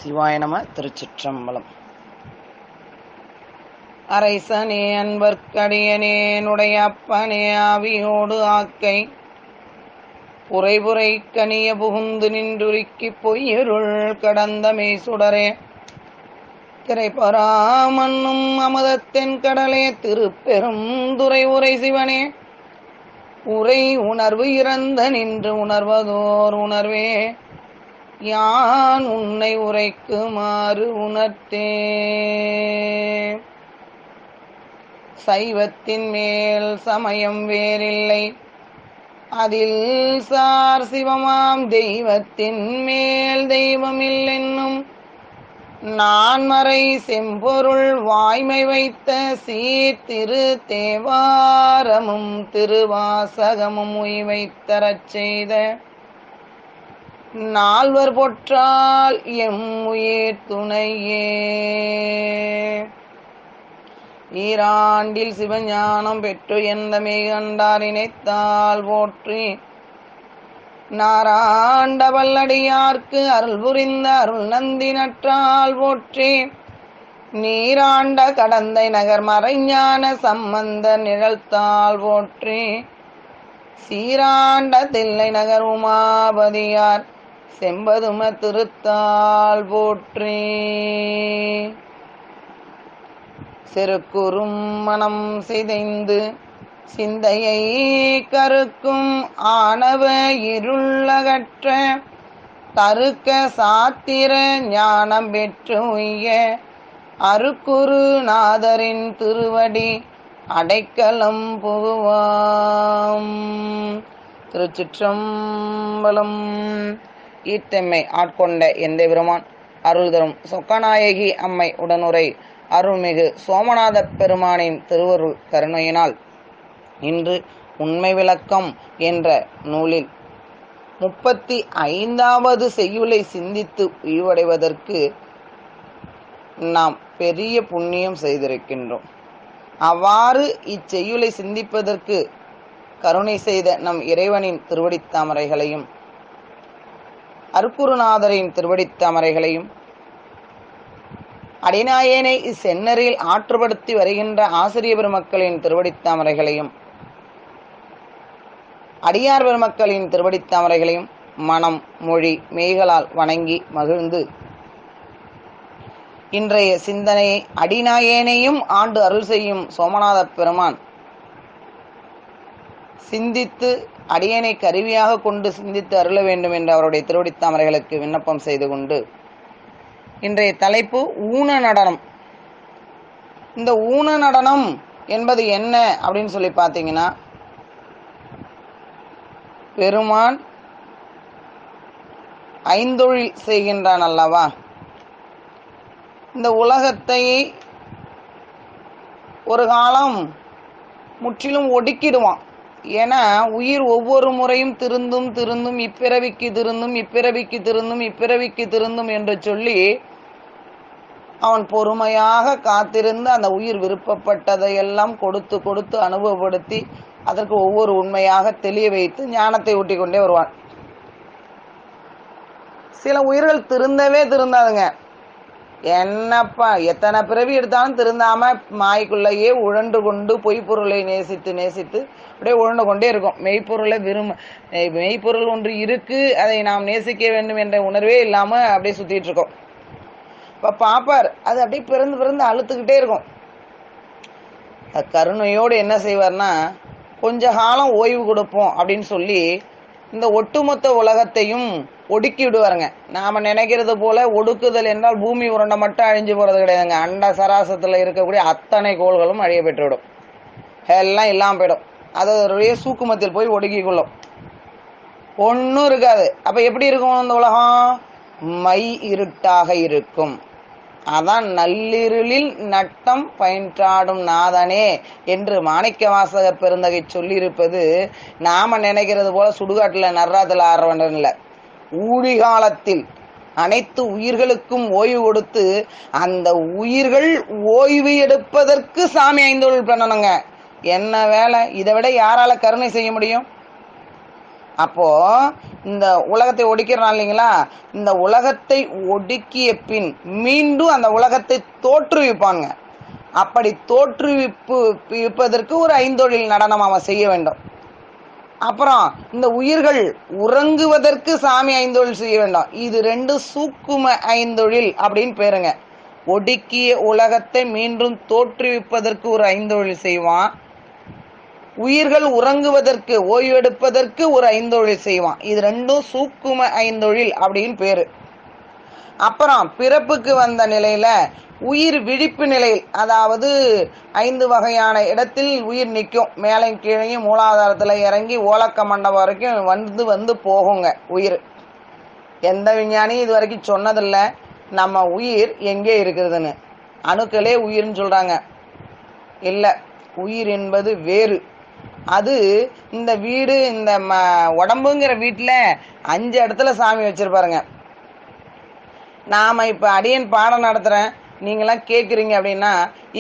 சிவாய நம. திருச்சிற்றம்பலம். அரைசனே அன்பர்க்கடியனேனுடைய அப்பனே ஆவியோடு ஆக்கை புரைபுரை கனிய புகுந்து நின்றுருக்கி பொய்யிருள் கடந்தமே சுடரே திரைப்பராமன்னும் அமுதத்தென் கடலே திருப்பெரும் துறை உரை சிவனே உரை உணர்வு இறந்த நின்று உணர்வதோர் உணர்வே யான் உன்னை உரைக்குமாறு உணர்த்தே. சைவத்தின் மேல் சமயம் வேறில்லை அதில் சார் சிவமாம் தெய்வத்தின் மேல் தெய்வமில்லென்னும் நான்மறை செம்பொருள் வாய்மை வைத்த சீர்திரு தேவாரமும் திருவாசகமும் உய்வைத்தரச் செய்த நால்வர் பொற்றால் எம் உயிர் துணையே. ஈராண்டில் சிவஞானம் பெற்று எந்த மேகண்டார் இணைத்தால் போற்றி நாராண்ட வல்லடியார்க்கு அருள் புரிந்த அருள் நந்தி நற்றால் போற்றி நீராண்ட கடந்தை நகர் மறைஞான சம்பந்த நிழல்தாள் போற்றி சீராண்ட தில்லை நகர் உமாபதியார் செம்பதும திருத்தாள் போற்றி. செருக்குறும் மனம் சிதைந்து சிந்தையை கருக்கும் ஆணவ இருளகற்ற தருக்க சாத்திர ஞானம் பெற்று உய்ய அருக்குரு நாதரின் திருவடி அடைக்கலம் புகுவாம். திருச்சிற்றம்பலம். ஈட்டெம்மை ஆட்கொண்ட எந்த பெருமான் அருள் தரும் சொக்கநாயகி அம்மை உடனுரை அருள்மிகு சோமநாத பெருமானின் திருவருள் கருணையினால் இன்று உண்மை விளக்கம் என்ற நூலில் 35வது செய்யுளை சிந்தித்து உய்வடைவதற்கு நாம் பெரிய புண்ணியம் செய்திருக்கின்றோம். அவ்வாறு இச்செய்யுளை சிந்திப்பதற்கு கருணை செய்த நம் இறைவனின் திருவடித்தாமரைகளையும் அருக்குருநாதரின் திருவடித்தாமரைகளையும் அடிநாயேனை இச்சென்னரில் ஆற்றுப்படுத்தி வருகின்ற ஆசிரிய பெருமக்களின் திருவடித்தாமரைகளையும் அடியார் பெருமக்களின் திருவடித்தாமரைகளையும் மனம் மொழி மெய்களால் வணங்கி மகிழ்ந்து இன்றைய சிந்தனையை அடிநாயேனையும் ஆண்டு அருள் செய்யும் சோமநாத பெருமான் சிந்தித்து அடியனை கருவியாக கொண்டு சிந்தித்து அருள வேண்டும் என்று அவருடைய திருவடித்தாமரைகளுக்கு விண்ணப்பம் செய்து கொண்டு இன்றைய தலைப்பு ஊன நடனம். இந்த ஊன நடனம் என்பது என்ன அப்படின்னு சொல்லி பார்த்தீங்கன்னா, பெருமான் ஐந்தொழில் செய்கின்றான் அல்லவா. இந்த உலகத்தை ஒரு காலம் முற்றிலும் ஒடுக்கிடுவான். ஏன்னா உயிர் ஒவ்வொரு முறையும் திருந்தும் இப்பிறவிக்கு திருந்தும் என்று சொல்லி அவன் பொறுமையாக காத்திருந்து அந்த உயிர் விருப்பப்பட்டதையெல்லாம் கொடுத்து அனுபவப்படுத்தி அதற்கு ஒவ்வொரு உண்மையாக தெளிய வைத்து ஞானத்தை ஊட்டி கொண்டே வருவான். சில உயிர்கள் திருந்தாதுங்க. என்னப்பா எத்தனை பிறவி எடுத்தாலும் திருந்தாம மாய்க்குள்ளேயே உழன்று கொண்டு பொய்ப்பொருளை நேசித்து அப்படியே உழண்டு கொண்டே இருக்கும். மெய்ப்பொருள் ஒன்று இருக்கு, அதை நாம் நேசிக்க வேண்டும் என்ற உணர்வே இல்லாம அப்படியே சுத்திட்டு இருக்கோம். இப்ப பாப்பார் அது அப்படியே பிறந்து அழுத்துக்கிட்டே இருக்கும். கருணையோடு என்ன செய்வார்னா, கொஞ்ச காலம் ஓய்வு கொடுப்போம் அப்படின்னு சொல்லி இந்த ஒட்டுமொத்த உலகத்தையும் ஒடுக்கி விடுவாருங்க. நாம நினைக்கிறது போல ஒடுக்குதல் என்றால் பூமி உருண்டை மட்டும் அழிஞ்சு போறது கிடையாதுங்க. அண்ட சராசத்துல இருக்கக்கூடிய அத்தனை கோள்களும் அழிய பெற்றுவிடும், எல்லாம் இல்லாம போயிடும். அதோடைய சூக்குமத்தில் போய் ஒடுக்கி கொள்ளும், ஒன்னும் இருக்காது. அப்ப எப்படி இருக்கும் இந்த உலகம்? மை இருட்டாக இருக்கும். அதான் நள்ளிருளில் நட்டம் பயின்றாடும் நாதனே என்று மாணிக்க வாசக பெருந்தகை சொல்லியிருப்பது நாம நினைக்கிறது போல சுடுகாட்டுல நர்ராத்துல ஆடுறவன் இல்லை. ஊழி காலத்தில் அனைத்து உயிர்களுக்கும் ஓய்வு கொடுத்து அந்த உயிர்கள் ஓய்வு எடுப்பதற்கு சாமி ஐந்தொழில் பண்ணணுங்க. என்ன வேலை? இதை விட யாரால கருணை செய்ய முடியும்? அப்போ இந்த உலகத்தை ஒடுக்கிறான் இல்லைங்களா, இந்த உலகத்தை ஒடுக்கிய பின் மீண்டும் அந்த உலகத்தை தோற்றுவிப்பாங்க. அப்படி தோற்றுவிப்பதற்கு ஒரு ஐந்தொழில் நடனம் அவன் செய்ய வேண்டும். அப்புறம் இந்த உயிர்கள் உறங்குவதற்கு சாமி ஐந்தொழில் செய்ய வேண்டும். இது ரெண்டு சூக்கும ஐந்தொழில் அப்படின்னு பேருங்க. ஒடுக்கிய உலகத்தை மீண்டும் தோற்றுவிப்பதற்கு ஒரு ஐந்தொழில் செய்வான். உயிர்கள் உறங்குவதற்கு ஓய்வெடுப்பதற்கு ஒரு ஐந்தொழில் செய்வான். இது ரெண்டும் சூக்கும ஐந்தொழில் அப்படின்னு பேரு. அப்புறம் பிறப்புக்கு வந்த நிலையில உயிர் விழிப்பு நிலையில், அதாவது 5 வகையான இடத்தில் உயிர் நிற்கும். மேலே கீழையும் மூலாதாரத்துல இறங்கி ஓலக்க மண்டபம் வரைக்கும் வந்து போகுங்க உயிர். எந்த விஞ்ஞானியும் இது வரைக்கும் சொன்னதில்லை நம்ம உயிர் எங்கே இருக்கிறதுன்னு. அணுக்களே உயிர்னு சொல்றாங்க. இல்லை, உயிர் என்பது வேறு. அது இந்த வீடு, இந்த உடம்புங்கிற வீட்டுல 5 இடத்துல சாமி வச்சிருப்பாருங்க. நாம இப்ப அடியன் பாடம் நடத்துறேன், நீங்களாம் கேட்குறீங்க அப்படின்னா,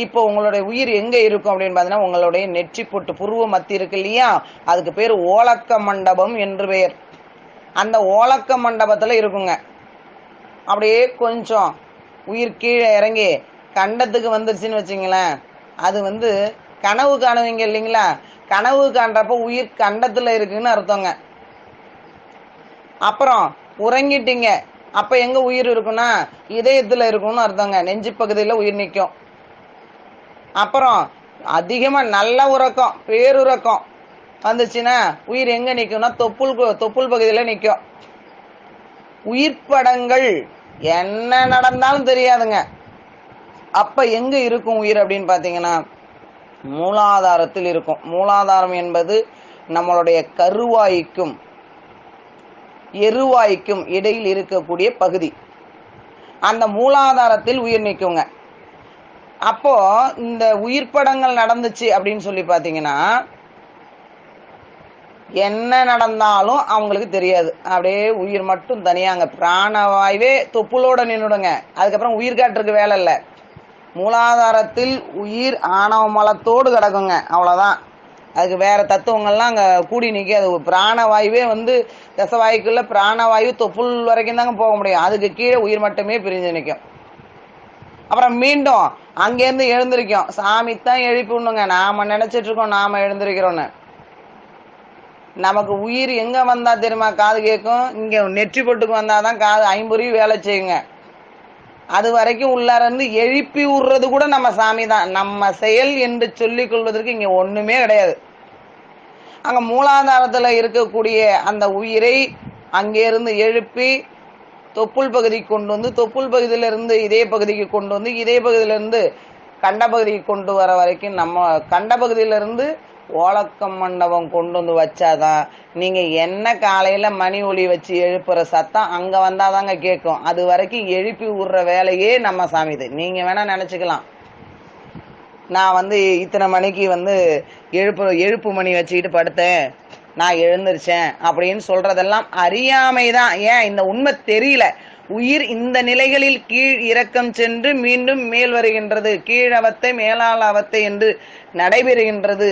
இப்போ உங்களுடைய உயிர் எங்க இருக்கும் அப்படின்னு பார்த்தீங்கன்னா, உங்களுடைய நெற்றி பொட்டு புருவ மத்தி இருக்கு இல்லையா, அதுக்கு பேர் ஓலக்க மண்டபம் என்று பெயர். அந்த ஓலக்க மண்டபத்துல இருக்குங்க. அப்படியே கொஞ்சம் உயிர் கீழே இறங்கி கண்டத்துக்கு வந்துருச்சுன்னு வச்சுங்களேன், அது கனவு காணுவீங்க இல்லைங்களா, கனவு காண்றப்ப உயிர் கண்டத்துல இருக்குன்னு அர்த்தங்க. அப்புறம் உறங்கிட்டீங்க, அப்ப எங்க உயிர் இருக்குன்னா இதயத்துல இருக்கும்னு அர்த்தங்க. நெஞ்சு பகுதியில உயிர் நிற்கும். அப்புறம் அதிகமா நல்ல உறக்கம், பேருறக்கம் வந்துச்சுன்னா உயிர் எங்க நிற்கும்னா தொப்புள் பகுதியில நிற்கும். உயிர் படங்கள் என்ன நடந்தாலும் தெரியாதுங்க. அப்ப எங்க இருக்கும் உயிர் அப்படின்னு பாத்தீங்கன்னா, மூலாதாரத்தில் இருக்கும். மூலாதாரம் என்பது நம்மளுடைய கருவாய்க்கும் எருவாய்க்கும் இடையில் இருக்கக்கூடிய பகுதி. அந்த மூலாதாரத்தில் உயிர் நிற்குங்க. அப்போ இந்த உயிர் படங்கள் நடந்துச்சு அப்படின்னு சொல்லி பாத்தீங்கன்னா, என்ன நடந்தாலும் அவங்களுக்கு தெரியாது. அப்படியே உயிர் மட்டும் தனியாங்க. பிராணவாயுவே தொப்புளோட நின்றுடுங்க. அதுக்கப்புறம் உயிர் காற்றுக்கு வேலை இல்லை. மூலாதாரத்தில் உயிர் ஆணவ மலத்தோடு கிடக்குங்க, அவ்வளவுதான். அதுக்கு வேற தத்துவங்கள்லாம் அங்க கூடி நிற்காது. பிராணவாயுவே தசவாயுக்குள்ள பிராணவாயு தொப்புள் வரைக்கும் தாங்க போக முடியும். அதுக்கு கீழே உயிர் மட்டுமே பிரிஞ்சு நிற்கும். அப்புறம் மீண்டும் அங்கேருந்து எழுந்திருக்கும். சாமி தான் எழுப்பி விடணுங்க. நாம நினைச்சிட்டு இருக்கோம் நாம எழுந்திருக்கிறோன்னு. நமக்கு உயிர் எங்க வந்தா தெரியுமா காது கேட்கும்? இங்க நெற்றி பொட்டுக்கு வந்தாதான் காது ஐம்புரி வேலை செய்யுங்க. அது வரைக்கும் உள்ளார இருந்து எழுப்பி விடுறது கூட நம்ம சாமி தான். நம்ம செயல் என்று சொல்லிக் கொள்வதற்கு இங்க ஒண்ணுமே கிடையாது. அங்க மூலாதாரத்துல இருக்கக்கூடிய அந்த உயிரை அங்கே இருந்து எழுப்பி தொப்புள் பகுதிக்கு கொண்டு வந்து, தொப்புள் பகுதியில இருந்து இதே பகுதிக்கு கொண்டு வந்து, இதே பகுதியில இருந்து கண்ட பகுதிக்கு கொண்டு வர வரைக்கும் நம்ம கண்ட பகுதியில இருந்து ஓலக்க மண்டபம் கொண்டு வந்து வச்சாதான் நீங்க என்ன காலையில மணி ஒலி வச்சு எழுப்புற சத்தம் அங்க வந்தாதாங்க கேட்கும். அது வரைக்கும் எழுப்பி விடுற வேலையே நம்ம சாமிது. நீங்க வேணா நினைச்சுக்கலாம், நான் இத்தனை மணிக்கு எழுப்பு மணி வச்சுக்கிட்டு படுத்தேன், நான் எழுந்திருச்சேன் அப்படின்னு சொல்றதெல்லாம் அறியாமைதான். ஏன் இந்த உண்மை தெரியல. உயிர் இந்த நிலைகளில் கீழ் இறக்கம் சென்று மீண்டும் மேல் வருகின்றது. கீழவத்தை மேலாள் அவத்தை என்று நடைபெறுகின்றது.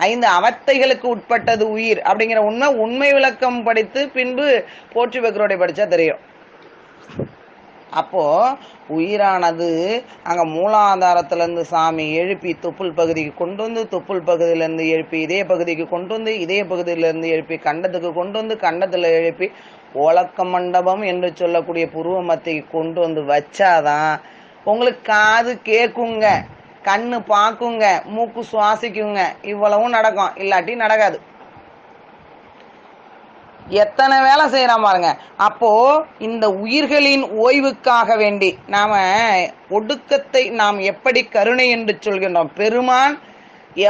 5 அவத்தைகளுக்கு உட்பட்டது உயிர் அப்படிங்கிற உண்மை விளக்கம் படித்து பின்பு போற்றி பக்ரோடை படிச்சா தெரியும். அப்போ உயிரானது அங்க மூலாதாரத்துல இருந்து சாமி எழுப்பி தொப்புள் பகுதிக்கு கொண்டு வந்து, தொப்புள் பகுதியில இருந்து எழுப்பி இதே பகுதிக்கு கொண்டு வந்து, இதே பகுதியில இருந்து எழுப்பி கண்டத்துக்கு கொண்டு வந்து, கண்டத்துல எழுப்பி ஓலக்க மண்டபம் என்று சொல்லக்கூடிய புருவ மத்திக்கு கொண்டு வந்து வச்சாதான் உங்களுக்கு காது கேக்குங்க, கண்ணு பாக்குங்க, மூக்கு சுவாசிக்குங்க. இவ்வளவும் நடக்கும், இல்லாட்டி நடக்காது. எத்தனை வேலை செய்யறான் பாருங்க. அப்போ இந்த உயிர்களின் ஓய்வுக்காக வேண்டி நாம ஒடுக்கத்தை நாம் எப்படி கருணை என்று சொல்கின்றோம். பெருமான்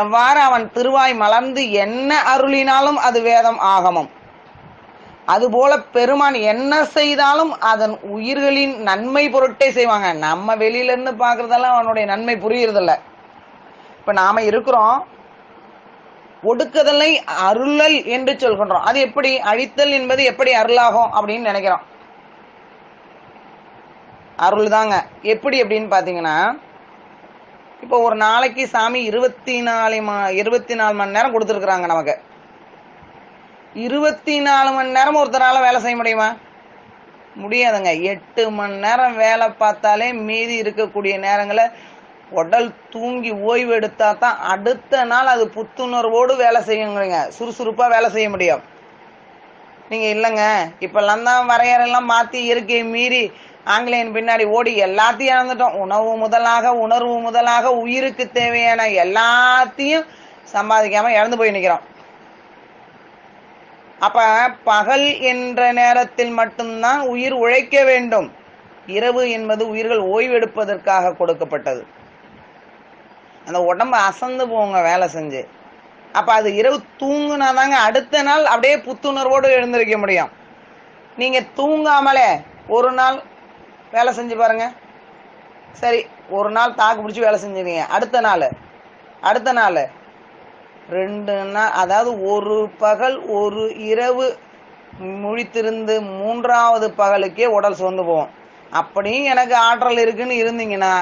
எவ்வாறு அவன் திருவாய் மலர்ந்து என்ன அருளினாலும் அது வேதம் ஆகமம். அதுபோல பெருமான் என்ன செய்தாலும் அதன் உயிர்களின் நன்மை பொருட்டே செய்வாங்க. நம்ம வெளியில இருந்து பாக்குறதெல்லாம் அவனுடைய நன்மை புரியுறதில்ல. இப்ப நாம இருக்கிறோம், ஒடுக்குதலை அருளல் என்று சொல்கின்றோம். அது எப்படி? அழித்தல் என்பது எப்படி அருளாகும் அப்படின்னு நினைக்கிறோம். அருள் தாங்க. எப்படி அப்படின்னு பாத்தீங்கன்னா, இப்போ ஒரு நாளைக்கு சாமி 24 மணி நேரம் கொடுத்துருக்குறாங்க நமக்கு. 24 மணி நேரம் ஒருத்தரால வேலை செய்ய முடியுமா? முடியாதுங்க. 8 மணி நேரம் வேலை பார்த்தாலே மீதி இருக்கக்கூடிய நேரங்களை உடல் தூங்கி ஓய்வு எடுத்தா தான் அடுத்த நாள் அது புத்துணர்வோடு வேலை செய்யுங்க, சுறுசுறுப்பா வேலை செய்ய முடியும். நீங்க இல்லைங்க இப்பெல்லாம் தான் வரையறையெல்லாம் மாத்தி இயற்கையை மீறி ஆங்கிலேயன் பின்னாடி ஓடி எல்லாத்தையும் இழந்துட்டோம். உணவு முதலாக உணர்வு முதலாக உயிருக்கு தேவையான எல்லாத்தையும் சம்பாதிக்காம இழந்து போய் நிக்கிறோம். அப்ப பகல் என்ற நேரத்தில் மட்டும்தான் உயிர் உழைக்க வேண்டும். இரவு என்பது உயிர்கள் ஓய்வெடுப்பதற்காக கொடுக்கப்பட்டது. அந்த உடம்பு அசந்து போங்க வேலை செஞ்சு. அப்ப அது இரவு தூங்குனாதாங்க அடுத்த நாள் அப்படியே புத்துணர்வோடு எழுந்திருக்க முடியும். நீங்க தூங்காமலே ஒரு நாள் வேலை செஞ்சு பாருங்க. சரி, ஒரு நாள் தாக்கு பிடிச்சி வேலை செஞ்சுருங்க, அடுத்த நாள் 2 நாள், அதாவது ஒரு பகல் ஒரு இரவு முழித்திருந்து 3வது பகலுக்கே உடல் சோர்ந்து போவோம். அப்படியும் எனக்கு ஆற்றல் இருக்குன்னு இருந்தீங்கன்னா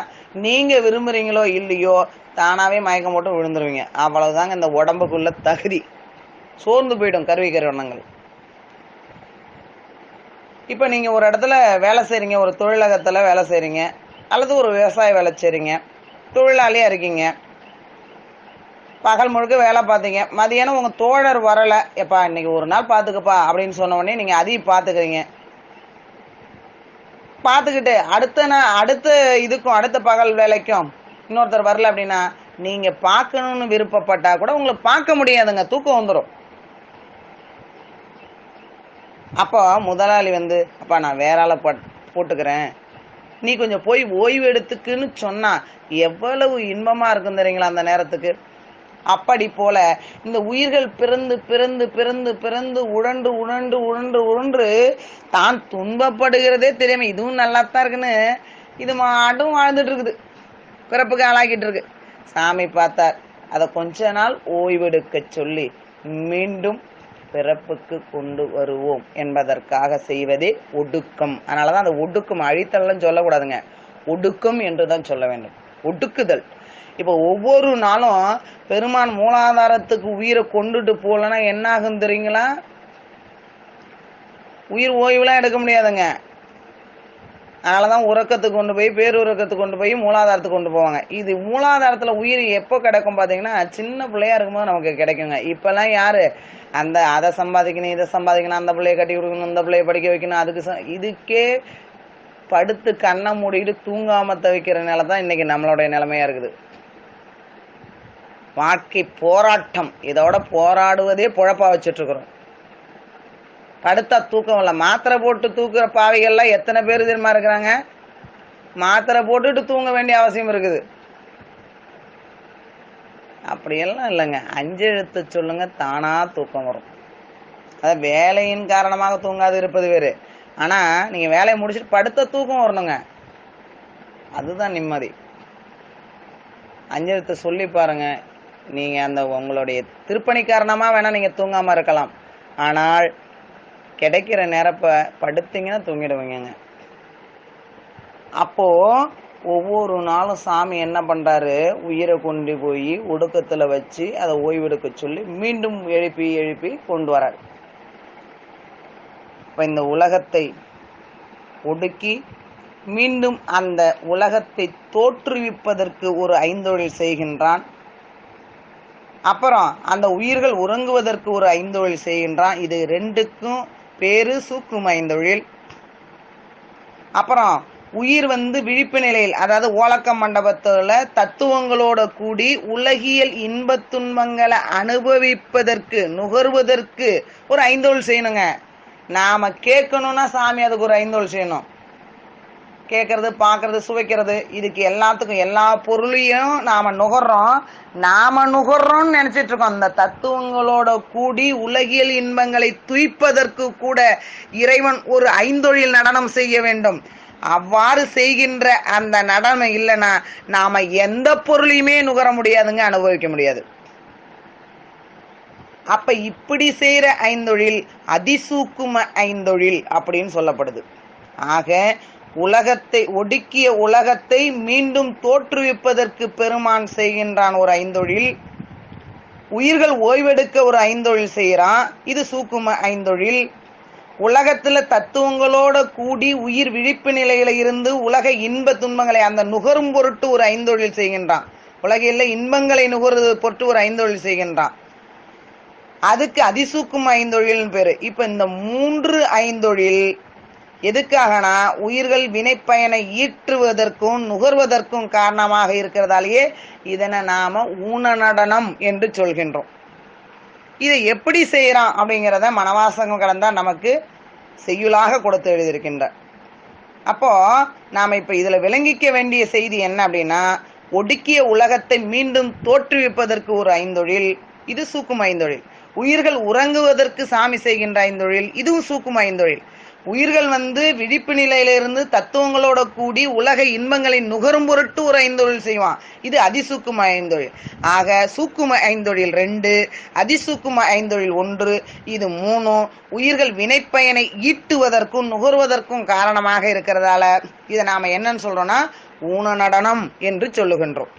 நீங்க விரும்புறீங்களோ இல்லையோ தானாவே மயக்கம் போட்டு விழுந்துருவீங்க. அவ்வளவுதாங்க இந்த உடம்புக்குள்ள தகுதி. சோர்ந்து போயிடும் கருவி கருவணங்கள். இப்ப நீங்க ஒரு இடத்துல வேலை செய்றீங்க, ஒரு தொழிலகத்துல வேலை செய்றீங்க, அல்லது ஒரு விவசாய வேலை செய்றீங்க, தொழிலாளியா இருக்கீங்க, பகல் முழுக்க வேலை பார்த்தீங்க, மதியானம் உங்க தோழர் வரல, எப்பா இன்னைக்கு ஒரு நாள் பாத்துக்கப்பா அப்படின்னு சொன்ன உடனே நீங்க அதையும் பாத்துக்கிறீங்க. பார்த்துக்கிட்டு அடுத்த இதுக்கும் அடுத்த பகல் வேலைக்கும் இன்னொருத்தர் வரல அப்படின்னா நீங்க பார்க்கணும்னு விருப்பப்பட்டா கூட உங்களை பார்க்க முடியாதுங்க, தூக்கம் வந்துடும். அப்போ முதலாளி அப்பா நான் வேற ஆளை போட்டுக்கிறேன், நீ கொஞ்சம் போய் ஓய்வு எடுத்துக்குன்னு சொன்னா எவ்வளவு இன்பமா இருக்கும் தெரியுங்களா அந்த நேரத்துக்கு. அப்படி போல இந்த உயிர்கள் பிறந்து பிறந்து பிறந்து பிறந்து உழன்று உழன்று உழன்று உழன்று தான் துன்பப்படுகிறதே தெரியாம இதுவும் நல்லாத்தான் இருக்குன்னு இது மாட்டும் வாழ்ந்துட்டு இருக்குது, பிறப்புக்கு ஆளாக்கிட்டு இருக்கு. சாமி பார்த்தார், அதை கொஞ்ச நாள் ஓய்வெடுக்க சொல்லி மீண்டும் பிறப்புக்கு கொண்டு வருவோம் என்பதற்காக செய்வதே ஒடுக்கம். அதனாலதான் அந்த ஒடுக்கம் அழித்தல்லாம் சொல்லக்கூடாதுங்க, ஒடுக்கம் என்றுதான் சொல்ல வேண்டும், ஒடுக்குதல். இப்ப ஒவ்வொரு நாளும் பெருமான் மூலாதாரத்துக்கு உயிரை கொண்டுட்டு போலன்னா என்ன ஆகும் தெரியுங்களா? உயிர் ஓய்வுலாம் எடுக்க முடியாதுங்க. அதனாலதான் உறக்கத்துக்கு கொண்டு போய் பேருறக்கத்துக்கு கொண்டு போய் மூலாதாரத்துக்கு கொண்டு போவாங்க. இது மூலாதாரத்துல உயிர் எப்போ கிடைக்கும் பாத்தீங்கன்னா சின்ன பிள்ளையா இருக்கும்போது நமக்கு கிடைக்குங்க. இப்பெல்லாம் யாரு அதை சம்பாதிக்கணும் இதை சம்பாதிக்கணும், அந்த பிள்ளைய கட்டி கொடுக்கணும், இந்த பிள்ளைய படிக்க வைக்கணும், இதுக்கே படுத்து கண்ணை மூடிட்டு தூங்காம தவிக்கிற நிலை தான் இன்னைக்கு நம்மளுடைய நிலைமையா இருக்குது. வாழ்க்கை போராட்டம், இதோட போராடுவதே பொழப்பா வச்சுட்டு இருக்கிறோம். படுத்தா தூக்கம் இல்லை, மாத்திரை போட்டு தூக்குற பாவிகள்லாம் எத்தனை பேர் தெரியுமா இருக்கிறாங்க? மாத்திரை போட்டுட்டு தூங்க வேண்டிய அவசியம் இருக்குது. அப்படியெல்லாம் இல்லைங்க, 5 எழுத்து சொல்லுங்க, தானா தூக்கம் வரும். அத வேலையின் காரணமாக தூங்காது இருப்பது வேறு. ஆனா நீங்க வேலையை முடிச்சுட்டு படுத்த தூக்கம் வரணுங்க, அதுதான் நிம்மதி. 5 எழுத்து சொல்லி பாருங்க. நீங்க அந்த உங்களுடைய திருப்பணி காரணமா வேணா நீங்க தூங்காம இருக்கலாம், ஆனால் கிடைக்கிற நேரப்ப படுத்தீங்கன்னா தூங்கிடுவீங்க. அப்போ ஒவ்வொரு நாளும் சாமி என்ன பண்றாரு, உயிரை கொண்டு போய் ஒடுக்கத்துல வச்சு அதை ஓய்வெடுக்க சொல்லி மீண்டும் எழுப்பி எழுப்பி கொண்டு வரார். இப்ப இந்த உலகத்தை ஒடுக்கி மீண்டும் அந்த உலகத்தை தோற்றுவிப்பதற்கு ஒரு 5 தொழில் செய்கின்றான். அப்புறம் அந்த உயிர்கள் உறங்குவதற்கு ஒரு 5 தொழில் செய்கின்றான். இது 2க்கும் பேரு சூக்கும 5 தொழில். அப்புறம் உயிர் விழிப்பு நிலையில், அதாவது ஓலக்க மண்டபத்துல தத்துவங்களோட கூடி உலகியல் இன்ப துன்பங்களை அனுபவிப்பதற்கு நுகர்வதற்கு ஒரு 5 தொழில் செய்யணுங்க. நாம கேட்கணும்னா சாமி அதுக்கு ஒரு 5 தொழில் செய்யணும். கேட்கறது, பார்க்கறது, சுவைக்கிறது, இதுக்கு எல்லாத்துக்கும் எல்லா பொருளையும் நாம நுகர்றோம்னு நினைச்சிட்டு இருக்கோம். அந்த தத்துவங்களோட கூடி உலகியல் இன்பங்களை துய்ப்பதற்கு கூட இறைவன் ஒரு 5 தொழில் நடனம் செய்ய வேண்டும். அவ்வாறு செய்கின்ற அந்த நடனம் இல்லைன்னா நாம எந்த பொருளையுமே நுகர முடியாதுங்க, அனுபவிக்க முடியாது. அப்ப இப்படி செய்யற 5 தொழில் அதிசூக்கும 5 தொழில் அப்படின்னு சொல்லப்படுது. ஆக உலகத்தை ஒடுக்கிய உலகத்தை மீண்டும் தோற்றுவிப்பதற்கு பெருமான் செய்கின்றான் ஒரு 5 தொழில். உயிர்கள் ஓய்வெடுக்க ஒரு ஐந்தொழில் செய்யறான், இது சூக்கும ஐந்தொழில். உலகத்துல தத்துவங்களோட கூடி உயிர் விழிப்பு நிலையில இருந்து உலக இன்ப துன்பங்களை அந்த நுகரும் பொருட்டு ஒரு ஐந்தொழில் செய்கின்றான். உலகில் இன்பங்களை நுகர்வது பொருட்டு ஒரு ஐந்தொழில் செய்கின்றான். அதுக்கு அதிசூக்கும ஐந்தொழில்னு பேரு. இப்ப இந்த 3 ஐந்தொழில் எதுக்காகனா உயிர்கள் வினைப்பயனை ஈற்றுவதற்கும் நுகர்வதற்கும் காரணமாக இருக்கிறதாலேயே இதனை நாம ஊன நடனம் என்று சொல்கின்றோம். இதை எப்படி செய்யறான் அப்படிங்கிறத மனவாசகம் கடந்தா நமக்கு செய்யுளாக கொடுத்து எழுதியிருக்கின்றார். அப்போ நாம இப்ப இதுல விளங்கிக்க வேண்டிய செய்தி என்ன அப்படின்னா, ஒடுக்கிய உலகத்தை மீண்டும் தோற்றுவிப்பதற்கு ஒரு ஐந்தொழில், இது சூக்கும ஐந்தொழில். உயிர்கள் உறங்குவதற்கு சாமி செய்கின்ற ஐந்தொழில், இதுவும் சூக்கும ஐந்தொழில். உயிர்கள் விழிப்பு நிலையிலிருந்து தத்துவங்களோட கூடி உலக இன்பங்களை நுகரும் பொருட்டு ஒரு ஐந்தொழில் செய்வான், இது அதிசூக்கும ஐந்தொழில். ஆக சூக்கும ஐந்தொழில் 2, அதிசூக்கும ஐந்தொழில் 1, இது 3 உயிர்கள் வினைப்பயனை ஈட்டுவதற்கும் நுகர்வதற்கும் காரணமாக இருக்கிறதால இதை நாம என்னன்னு சொல்றோம்னா ஊன நடனம் என்று சொல்லுகின்றோம்.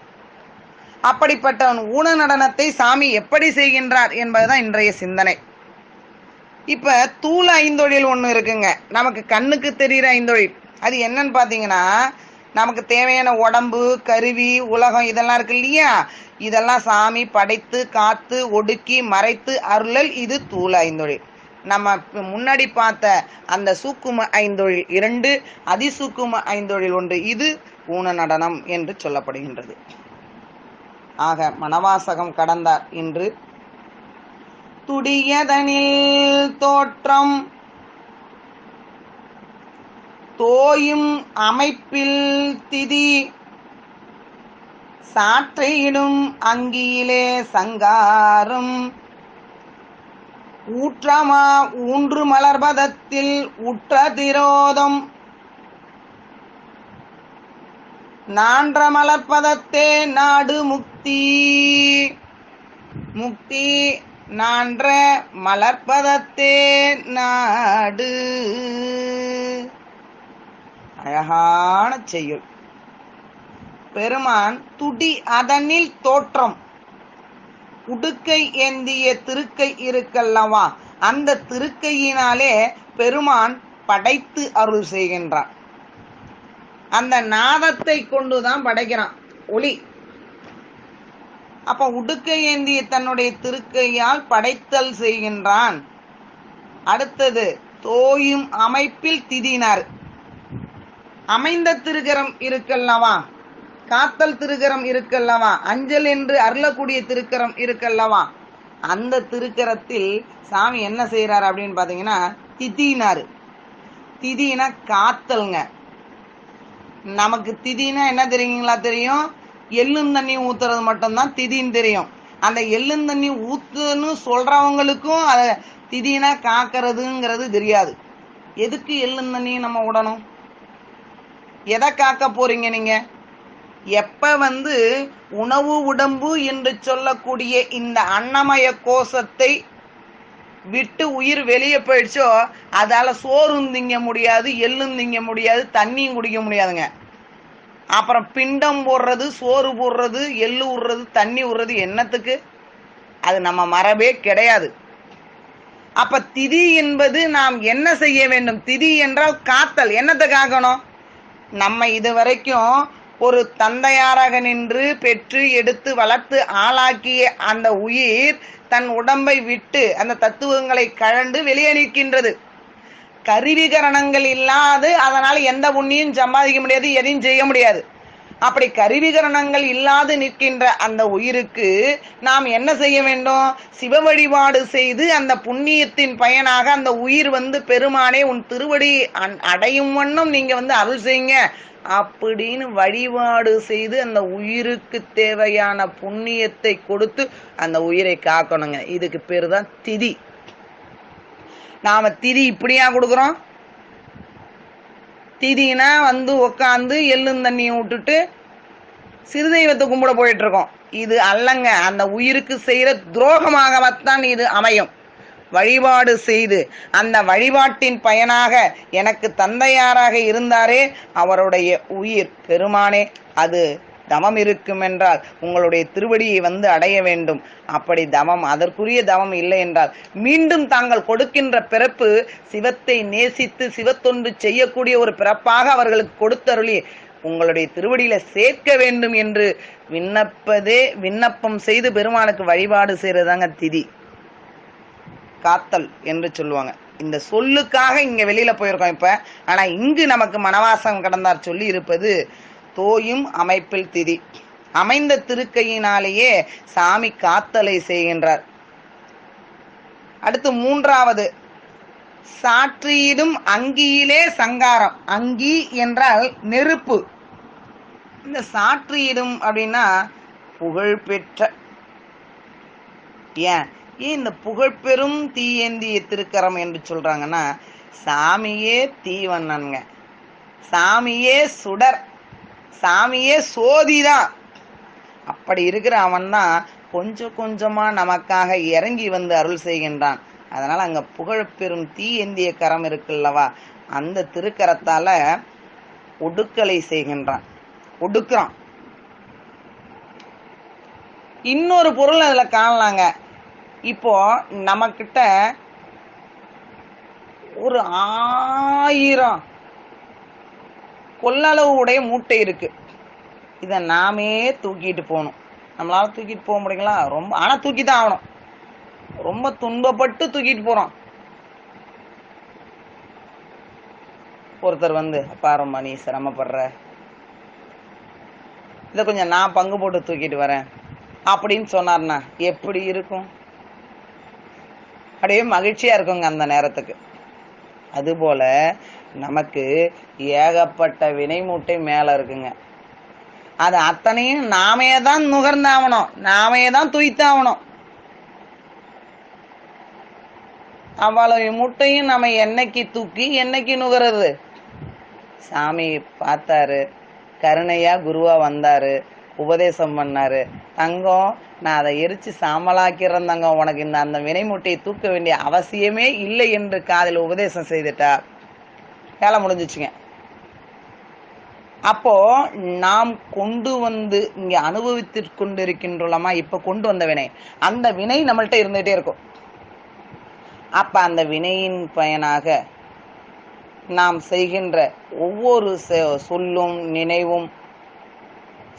அப்படிப்பட்ட ஊன நடனத்தை சாமி எப்படி செய்கின்றார் என்பதுதான் இன்றைய சிந்தனை. இப்ப தூள ஐந்தொழில் ஒண்ணு இருக்குங்க, நமக்கு கண்ணுக்கு தெரிகிற ஐந்தொழில். அது என்னன்னு பாத்தீங்கன்னா, நமக்கு தேவையான உடம்பு, கருவி, உலகம் இதெல்லாம் இருக்கு இல்லையா, இதெல்லாம் சாமி படைத்து காத்து ஒடுக்கி மறைத்து அருளல், இது தூள ஐந்தொழில். நம்ம முன்னாடி பார்த்த அந்த சூக்கும ஐந்தொழில் 2, அதிசூக்கும ஐந்தொழில் 1, இது ஊன நடனம் என்று சொல்லப்படுகின்றது. ஆக மனவாசகம் கடந்தார் இன்று துடியதனில் தோற்றம் தோயும் அமைப்பில் திதி சாற்றையிடும் அங்கியிலே சங்காரம் ஊற்றமா ஊன்று மலர்பதத்தில் உற்ற திரோதம் நான்ற மலர்பதத்தே நாடு முக்தி முக்தி நான்ற மலர்பதத்தே நாடு. அழகான செய்யுள். பெருமான் துடி அதனில் தோற்றம், உடுக்கை ஏந்திய திருக்கை இருக்கல்லவா, அந்த திருக்கையினாலே பெருமான் படைத்து அருள் செய்கின்றான். அந்த நாதத்தை கொண்டுதான் படைக்கிறான், ஒளி. அப்ப உடுக்கை ஏந்திய தன்னுடைய திருக்கையால் படைத்தல் செய்கின்றான். அடுத்தது தோயும் அமைப்பில் திதினார், அமைந்த திருக்கரம் இருக்கல்லவா, காத்தல் திருக்கரம் இருக்கல்லவா, அஞ்சல் என்று அருளக்கூடிய திருக்கரம் இருக்கல்லவா, அந்த திருக்கரத்தில் சாமி என்ன செய்யறாரு அப்படின்னு பாத்தீங்கன்னா திதினாரு. திதினா காத்தல்ங்க. நமக்கு திதினா என்ன தெரியுங்களா? தெரியும், எள்ளும் தண்ணி ஊத்துறது மட்டும்தான் திதின்னு தெரியும். அந்த எள்ளும் தண்ணி ஊத்துன்னு சொல்றவங்களுக்கும் அத திதினா காக்கிறதுங்கிறது தெரியாது. எதுக்கு எள்ளும் தண்ணி நம்ம விடணும்? எதை காக்க போறீங்க நீங்க? எப்ப உணவு உடம்பு என்று சொல்லக்கூடிய இந்த அன்னமய கோஷத்தை விட்டு உயிர் வெளியே போயிடுச்சோ, அதால சோறும் திங்க முடியாது, எள்ளும் திங்க முடியாது, தண்ணியும் குடிக்க முடியாதுங்க. அப்புறம் பிண்டம் போடுறது, சோறு போடுறது, எள்ளு விடுறது, தண்ணி விடுறது என்னத்துக்கு? அது நம்ம மரபே கிடையாது. அப்ப திதி என்பது நாம் என்ன செய்ய வேண்டும்? திதி என்றால் காத்தல். என்னத்தை காக்கணும்? நம்ம இதுவரைக்கும் ஒரு தந்தையாராக நின்று பெற்று எடுத்து வளர்த்து ஆளாக்கிய அந்த உயிர் தன் உடம்பை விட்டு அந்த தத்துவங்களை கழண்டு வெளியே நிற்கின்றது. கருவிகரணங்கள் இல்லாது அதனால எந்த புண்ணியும் சம்பாதிக்க முடியாது, எதையும் செய்ய முடியாது. அப்படி கருவிகரணங்கள் இல்லாது நிற்கின்ற அந்த உயிருக்கு நாம் என்ன செய்ய வேண்டும்? சிவ வழிபாடு செய்து அந்த புண்ணியத்தின் பயனாக அந்த உயிர் பெருமானே உன் திருவடி அடையும் வண்ணம் நீங்க அருள் செய்யுங்க அப்படின்னு வழிபாடு செய்து அந்த உயிருக்கு தேவையான புண்ணியத்தை கொடுத்து அந்த உயிரை காக்கணுங்க. இதுக்கு பேரு தான் திதி. நாம திதி இப்படியா கொடுக்குறோம்? திதினா உக்காந்து எள்ளும் தண்ணியை விட்டுட்டு சிறுதெய்வத்தை கும்பிட போயிட்டு இருக்கோம். இது அல்லங்க, அந்த உயிருக்கு செய்யற துரோகமாகத்தான் இது அமையும். வழிபாடு செய்து அந்த வழிபாட்டின் பயனாக எனக்கு தந்தையாராக இருந்தாரே அவருடைய உயிர் பெருமானே, அது தவம் இருக்கும் என்றால் உங்களுடைய திருவடியை வந்து அடைய வேண்டும். அப்படி தவம் அதற்குரிய தவம் இல்லை என்றால் மீண்டும் தாங்கள் கொடுக்கின்ற பிறப்பு சிவத்தை நேசித்து சிவத்தொண்டு செய்யக்கூடிய ஒரு பிறப்பாக அவர்களுக்கு கொடுத்தருளி உங்களுடைய திருவடியில சேர்க்க வேண்டும் என்று விண்ணப்பம் செய்து பெருமானுக்கு வழிபாடு செய்யறதாங்க திதி காத்தல் என்று சொல்லுவாங்க. இந்த சொல்லுக்காக இங்க வெளியில போயிருக்கோம் இப்ப. ஆனா இங்கு நமக்கு மனவாசம் கடந்தார் சொல்லி இருப்பது தோயும் அமைப்பில் திதி. அமைந்த திருக்கையினாலேயே சாமி காத்தலை செய்கின்றார். அடுத்து மூன்றாவது, சாற்றியிடும் அங்கியிலே சங்காரம். அங்கி என்றால் நெருப்பு. இந்த சாற்றியிடும் அப்படின்னா புகழ்பெற்ற, ஏன் இந்த புகழ்பெரும் தீயேந்திய திருக்கரம் என்று சொல்றாங்கன்னா, சாமியே தீவண்ணனுங்க, சாமியே சுடர், சாமியே சோதிதான். அப்படி இருக்கிற அவன் தான் கொஞ்சம் கொஞ்சமா நமக்காக இறங்கி வந்து அருள் செய்கின்றான். அதனால அங்க புகழ்பெரும் தீயேந்திய கரம் இருக்குல்லவா, அந்த திருக்கரத்தால ஒடுக்கலை செய்கின்றான், ஒடுக்குறான். இன்னொரு பொருள் அதுல காணலாங்க. இப்போ நம்ம கிட்ட ஒரு 1000 கொள்ளளவு உடைய மூட்டை இருக்கு. இத நாமே தூக்கிட்டு போகணும். நம்மளால தூக்கிட்டு போக முடியுங்களா? ரொம்ப, ஆனா தூக்கி தான் ஆகணும். ரொம்ப துன்பப்பட்டு தூக்கிட்டு போறோம். ஒருத்தர் வந்து, பாரும்மா நீ சிரமப்படுற, இத கொஞ்சம் நான் பங்கு போட்டு தூக்கிட்டு வரேன் அப்படின்னு சொன்னார்னா எப்படி இருக்கும்? அப்படியே மகிழ்ச்சியா இருக்குங்க அந்த நேரத்துக்கு. அதுபோல நமக்கு ஏகப்பட்ட வினை மூட்டை மேல இருக்குங்க. அது அத்தனையும் நாமே தான் நுகர்ந்தாகணும், நாமே தான் துய்த்தாகணும். அவ்வளவு மூட்டையும் நம்ம என்னைக்கு தூக்கி என்னைக்கு நுகருது? சாமி பார்த்தாரு, கருணையா குருவா வந்தாரு, உபதேசம் பண்ணாரு. தங்கம், நான் அதை எரிச்சு சாம்பலாக்கிறேன் தங்கம், உனக்கு இந்த அந்த வினை மூட்டையை தூக்க வேண்டிய அவசியமே இல்லை என்று காதில் உபதேசம் செய்துட்டா வேலை முடிஞ்சிச்சுங்க. அப்போ நாம் கொண்டு வந்து இங்க அனுபவித்து கொண்டிருக்கின்றோமா, இப்ப கொண்டு வந்த வினை, அந்த வினை நம்மள்ட்ட இருந்துகிட்டே இருக்கும். அப்ப அந்த வினையின் பயனாக நாம் செய்கின்ற ஒவ்வொரு சொல்லும் நினைவும்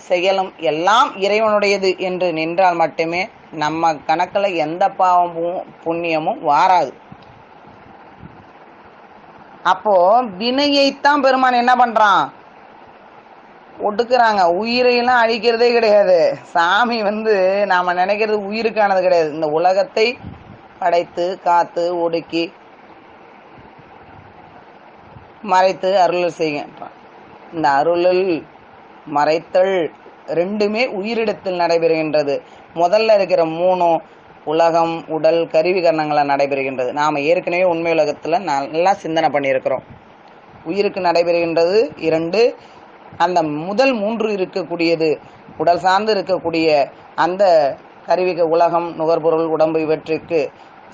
செயலும் எல்லாம் இறைவனுடையது என்று நின்றால் மட்டுமே நம்ம கணக்குல எந்த பாவமும் புண்ணியமும் வாராது. அப்போ வினையைத்தான் பெருமான் என்ன பண்றான்? ஒடுக்குறாங்க. உயிரையெல்லாம் அழிக்கிறதே கிடையாது. சாமி வந்து நாம நினைக்கிறது உயிருக்கானது கிடையாது. இந்த உலகத்தை படைத்து காத்து ஒடுக்கி மறைத்து அருள் செய்கின்றான். இந்த அருளில் மறைத்தல் ரெண்டுமே உயிரிடத்தில் நடைபெறுகின்றது. முதல்ல இருக்கிற 3 உலகம், உடல், கருவி கரணங்களை நடைபெறுகின்றது. நாம ஏற்கனவே உண்மை உலகத்துல நல்லா சிந்தனை பண்ணியிருக்கிறோம். உயிருக்கு நடைபெறுகின்றது 2. அந்த முதல் 3 இருக்கக்கூடியது உடல் சார்ந்து இருக்கக்கூடிய அந்த கருவிக உலகம், நுகர்பொருள், உடம்பு இவற்றுக்கு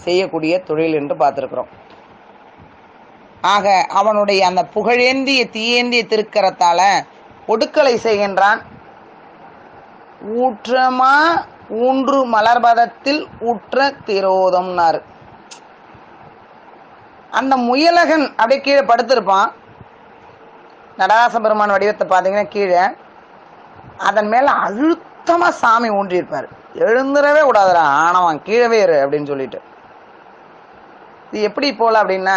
செய்யக்கூடிய தொழில் என்று பார்த்திருக்கிறோம். ஆக அவனுடைய அந்த புகழேந்திய தீயேந்திய திருக்கரத்தால ஒடுக்கலை செய்கின்றான். ஊற்றமா ஊன்று மலர்பதத்தில் ஊற்ற திரோதம்னாரு. அந்த முயலகன் அப்படியே கீழே படுத்திருப்பான். நடராச பெருமான் வடிவத்தை பார்த்தீங்கன்னா கீழே அதன் மேல அழுத்தமா சாமி ஊன்றியிருப்பாரு. எழுந்துடவே கூடாதுடா ஆனவன், கீழவே இரு அப்படின்னு சொல்லிட்டு. இது எப்படி போல அப்படின்னா,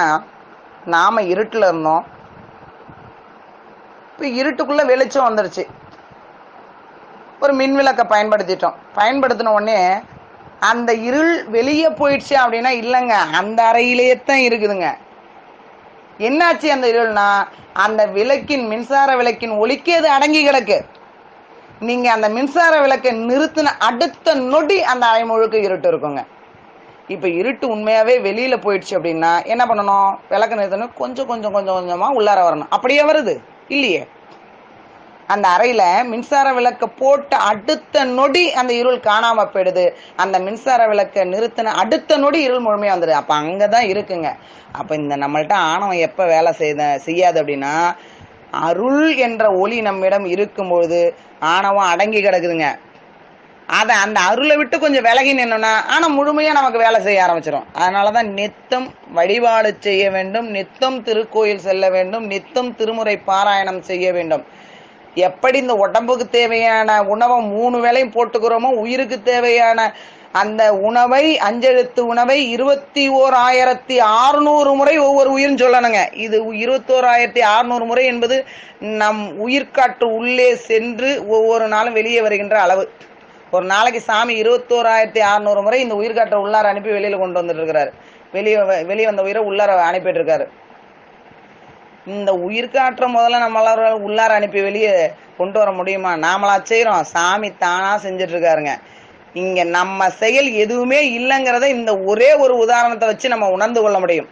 நாம இருட்டுல இருந்தோம், இப்ப இருட்டுக்குள்ள வெளிச்சம் வந்துருச்சு. ஒரு மின் விளக்கை பயன்படுத்திட்டோம். பயன்படுத்தின உடனே அந்த இருள் வெளியே போயிடுச்சு அப்படின்னா இல்லைங்க, அந்த அறையிலேயே தான் இருக்குதுங்க. என்னாச்சு அந்த இருள்னா, அந்த விளக்கின் மின்சார விளக்கின் ஒளிக்கு அது அடங்கி கிடக்கு. நீங்க அந்த மின்சார விளக்கை நிறுத்தின அடுத்த நொடி அந்த அறை முழுக்க இருட்டு இருக்குங்க. இப்ப இருட்டு உண்மையாவே வெளியில போயிடுச்சு அப்படின்னா என்ன பண்ணணும்? விளக்கு நிறுத்தணும், கொஞ்சம் கொஞ்சம் கொஞ்சம் கொஞ்சமா உள்ளார வரணும். அப்படியே வருது இல்லையே. அந்த அறையில மின்சார விளக்க போட்ட அடுத்த நொடி அந்த இருள் காணாம போயிடுது. அந்த மின்சார விளக்க நிறுத்தின அடுத்த நொடி இருள் முழுமையா வந்துடுது. அப்ப அங்கதான் இருக்குங்க. அப்ப இந்த நம்மள்ட்ட ஆணவம் எப்ப வேலை செய்யாது அப்படின்னா, அருள் என்ற ஒளி நம்மிடம் இருக்கும் பொழுது ஆணவம் அடங்கி கிடக்குதுங்க. அந்த அருளை விட்டு கொஞ்சம் விலகி நின்னோம்னா ஆனா முழுமையா நமக்கு வேலை செய்ய ஆரம்பிச்சிடும். அதனாலதான் நித்தம் வழிபாடு செய்ய வேண்டும், நித்தம் திருக்கோயில் செல்ல வேண்டும், நித்தம் திருமுறை பாராயணம் செய்ய வேண்டும். எப்படி இந்த உடம்புக்கு தேவையான உணவை 3 வேளையும் போட்டுக்கிறோமோ, உயிருக்கு தேவையான அந்த உணவை, அஞ்செழுத்து உணவை 21,600 முறை ஒவ்வொரு உயிரும் சொல்லணுங்க. இது 21,600 முறை என்பது நம் உயிர்காற்று உள்ளே சென்று ஒவ்வொரு நாளும் வெளியே வருகின்ற அளவு. ஒரு நாளைக்கு சாமி 21,600 முறை இந்த உயிர்காற்றை உள்ளார அனுப்பி வெளியில கொண்டு வந்துட்டு இருக்கிறாரு. வெளியே வந்த உயிரை உள்ளார அனுப்பிட்டு இருக்காரு. இந்த உயிர்காற்றை முதல்ல நம்மளால உள்ளார அனுப்பி வெளியே கொண்டு வர முடியுமா? நாமளா செய்யறோம்? சாமி தானா செஞ்சிட்டு இருக்காருங்க. இங்க நம்ம செயல் எதுவுமே இல்லைங்கிறத இந்த ஒரே ஒரு உதாரணத்தை வச்சு நம்ம உணர்ந்து கொள்ள முடியும்.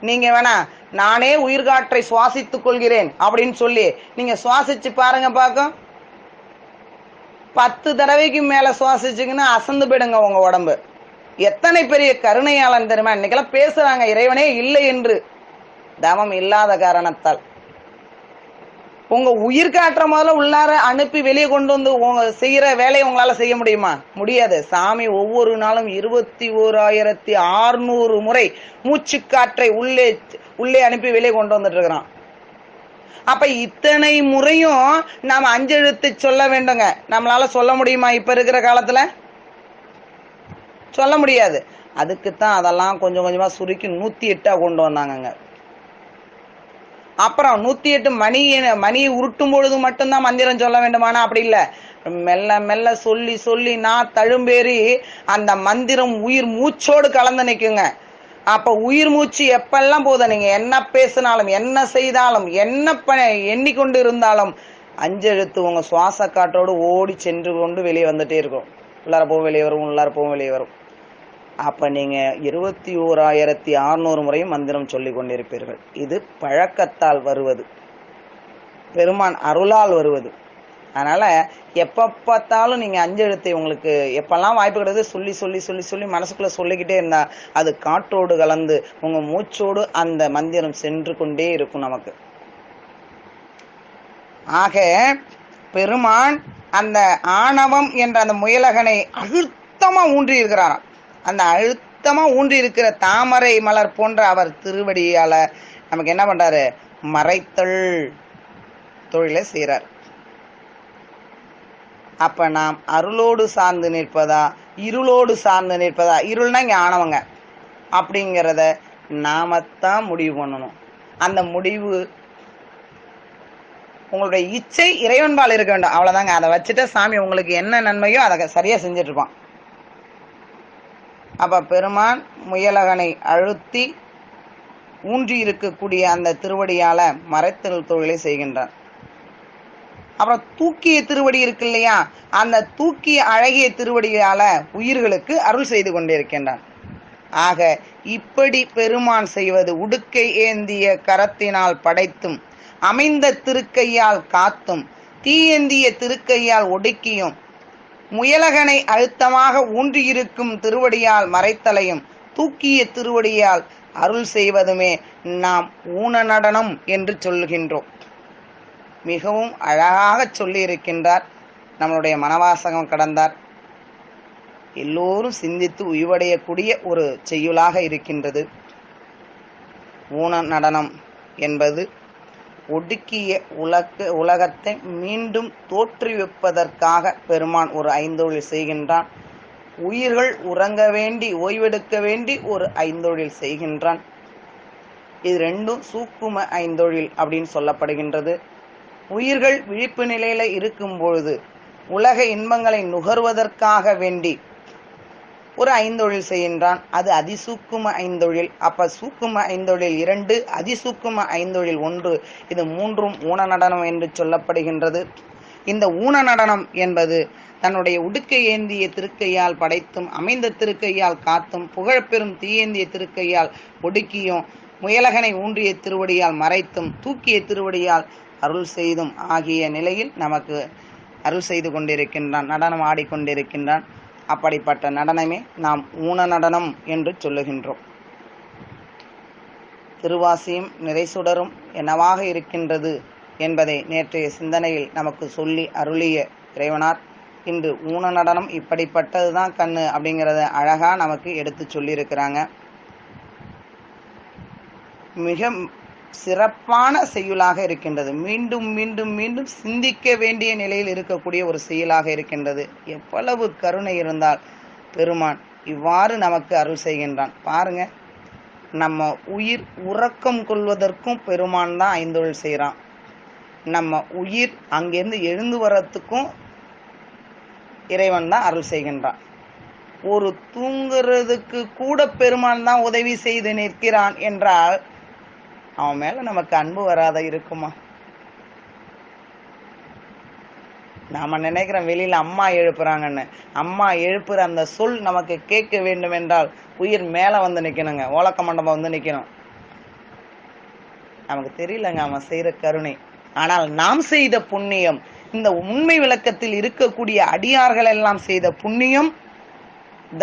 நீங்க வேணா நானே உயிர்காற்றை சுவாசித்துக் கொள்கிறேன் அப்படின்னு சொல்லி நீங்க சுவாசிச்சு பாருங்க பார்க்கும். 10 தடவைக்கு மேல சுவாசிச்சுங்கன்னா அசந்து போயிடுங்க உங்க உடம்பு. எத்தனை பெரிய கருணையாளன் தெரியுமா? இன்னைக்கெல்லாம் பேசுறாங்க இறைவனே இல்லை என்று, தவம் இல்லாத காரணத்தால். உங்க உயிர்காற்ற முதல்ல உள்ளார அனுப்பி வெளியே கொண்டு வந்து உங்க செய்யற வேலையை உங்களால செய்ய முடியுமா? முடியாது. சாமி ஒவ்வொரு நாளும் 21,600 முறை மூச்சு காற்றை உள்ளே அனுப்பி வெளியே கொண்டு வந்துட்டு இருக்கிறான். அப்ப இத்தனை முறையும் நாம அஞ்செழுத்து சொல்ல வேண்டுங்க. நம்மளால சொல்ல முடியுமா? இப்ப இருக்கிற காலத்துல சொல்ல முடியாது. அதுக்குத்தான் அதெல்லாம் கொஞ்சம் கொஞ்சமா சுருக்கி 108 கொண்டு வந்தாங்க. அப்புறம் 108 மணியை உருட்டும் பொழுது மட்டும்தான் மந்திரம் சொல்ல வேண்டுமானா அப்படி இல்ல. மெல்ல மெல்ல சொல்லி சொல்லி நான் தழும்பேறி அந்த மந்திரம் உயிர் மூச்சோடு கலந்து நிற்குங்க. அப்ப உயிர் மூச்சு எப்பெல்லாம் போதும், நீங்க என்ன பேசினாலும் என்ன செய்தாலும் என்ன எண்ணிக்கொண்டு இருந்தாலும் அஞ்செழுத்து உங்க சுவாச காற்றோடு ஓடி சென்று கொண்டு வெளியே வந்துட்டே இருக்கும். உள்ளார போகும் வெளியே வரும், உள்ளார போகும் வெளியே வரும். அப்ப நீங்க 21,600 முறையும் மந்திரம் சொல்லிக் கொண்டிருப்பீர்கள். இது பழக்கத்தால் வருவது, பெருமான் அருளால் வருவது. அதனால எப்ப பார்த்தாலும் நீங்க அஞ்செழுத்தை உங்களுக்கு எப்பெல்லாம் வாய்ப்பு கிடையாது சொல்லி சொல்லி சொல்லி சொல்லி மனசுக்குள்ள சொல்லிக்கிட்டே இருந்தா அது காற்றோடு கலந்து உங்க மூச்சோடு அந்த மந்திரம் சென்று கொண்டே இருக்கும் நமக்கு. ஆக பெருமான் அந்த ஆணவம் என்ற அந்த முயலகனை அழுத்தமா ஊன்றி இருக்கிறாராம். அந்த அழுத்தமா ஊன்றி இருக்கிற தாமரை மலர் போன்ற அவர் திருவடியால நமக்கு என்ன பண்றாரு? மறைத்தல் தொழிலை செய்யறார். அப்ப நாம் அருளோடு சார்ந்து நிற்பதா இருளோடு சார்ந்து நிற்பதா? இருள்னா இங்க ஆணவங்க அப்படிங்கிறத நாமத்தான் முடிவு பண்ணணும். அந்த முடிவு உங்களுடைய இச்சை இறைவன்பால் இருக்க வேண்டும், அவ்வளவுதாங்க. அதை வச்சுட்டு சாமி உங்களுக்கு என்ன நன்மையோ அதை சரியா செஞ்சுட்டு இருப்பான். அப்ப பெருமான் முயலகனை அழுத்தி ஊன்றி இருக்கக்கூடிய அந்த திருவடியால மறைத்தல் தொழிலை செய்கின்றான். அப்புறம் தூக்கிய திருவடி இருக்கு இல்லையா, அந்த தூக்கிய அழகிய திருவடியால உயிர்களுக்கு அருள் செய்து கொண்டிருக்கின்றான். ஆக இப்படி பெருமான் செய்வது உடுக்கை ஏந்திய கரத்தினால் படைத்தும் அமைந்த திருக்கையால் காத்தும் தீயேந்திய திருக்கையால் ஒடுக்கியும் முயலகனை அழுத்தமாக ஊன்றியிருக்கும் திருவடியால் மறைத்தலையும் தூக்கிய திருவடியால் அருள் செய்வதுமே நாம் ஊன நடனம் என்று சொல்லுகின்றோம். மிகவும் அழகாக சொல்லி இருக்கின்றார் நம்மளுடைய மனவாசகம் கடந்தார். எல்லோரும் சிந்தித்து உய்வடையக்கூடிய ஒரு செய்யுளாக இருக்கின்றது. ஊன நடனம் என்பது ஒடுக்கிய உலகத்தை மீண்டும் தோற்றுவிப்பதற்காக பெருமான் ஒரு ஐந்தொழில் செய்கின்றான். உயிர்கள் உறங்க வேண்டி ஓய்வெடுக்க வேண்டி ஒரு ஐந்தொழில் செய்கின்றான். இது ரெண்டும் சூக்கும ஐந்தொழில் அப்படின்னு சொல்லப்படுகின்றது. உயிர்கள் விழிப்பு நிலையில இருக்கும் பொழுது உலக இன்பங்களை நுகர்வதற்காக வேண்டி ஒரு ஐந்தொழில் செய்கின்றான். அது அதிசூக்கும ஐந்தொழில். அப்ப சூக்கும ஐந்தொழில் 2, அதிசூக்கும ஐந்தொழில் 1. இது 3ம் ஊன நடனம் என்று சொல்லப்படுகின்றது. இந்த ஊன நடனம் என்பது தன்னுடைய உடுக்கை ஏந்திய திருக்கையால் படைத்தும் அமைந்த திருக்கையால் காத்தும் புகழ்பெறும் தீயேந்திய திருக்கையால் ஒடுக்கியும் முயலகனை ஊன்றிய திருவடியால் மறைத்தும் தூக்கிய திருவடியால் அருள் செய்தும் ஆகிய நிலையில் நமக்கு அருள் செய்து கொண்டிருக்கின்றான், நடனம் ஆடிக்கொண்டிருக்கின்றான். அப்படிப்பட்ட நடனமே நாம் ஊன நடனம் என்று சொல்லுகின்றோம். திருவாசியும் நிறைசுடரும் என்னவாக இருக்கின்றது என்பதை நேற்றைய சிந்தனையில் நமக்கு சொல்லி அருளிய இறைவனார் இன்று ஊன நடனம் இப்படிப்பட்டது தான் கண்ணு அப்படிங்கிறத அழகா நமக்கு எடுத்து சொல்லியிருக்கிறாங்க. மிக சிறப்பான செய்யுளாக இருக்கின்றது. மீண்டும் மீண்டும் மீண்டும் சிந்திக்க வேண்டிய நிலையில் இருக்கக்கூடிய ஒரு செயலாக இருக்கின்றது. எவ்வளவு கருணை இருந்தால் பெருமான் இவ்வாறு நமக்கு அருள் செய்கின்றான் பாருங்க. நம்ம உயிர் உறக்கம் கொள்வதற்கும் பெருமான் தான் ஐந்தொழில் செய்கிறான். நம்ம உயிர் அங்கிருந்து எழுந்து வரத்துக்கும் இறைவன் தான் அருள் செய்கின்றான். ஒரு தூங்குறதுக்கு கூட பெருமான் தான் உதவி செய்து நிற்கிறான் என்றால் அவன் மேல நமக்கு அன்பு வராத இருக்குமா? நாம நினைக்கிறோம் வெளியில அம்மா எழுப்புறாங்கன்னு. அம்மா எழுப்புற அந்த சொல் நமக்கு கேட்க வேண்டும் என்றால் உயிர் மேல வந்து நிக்கணுங்க, ஓலக்க மண்டபம் வந்து நிக்கணும். நமக்கு தெரியலங்க அவன் செய்யற கருணை. ஆனால் நாம் செய்த புண்ணியம், இந்த உண்மை விளக்கத்தில் இருக்கக்கூடிய அடியார்கள் எல்லாம் செய்த புண்ணியம்,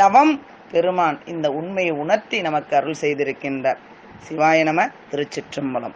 தவம், பெருமான் இந்த உண்மையை உணர்த்தி நமக்கு அருள் செய்திருக்கின்றார். சிவாய நம. திருச்சிற்றம்பலம்.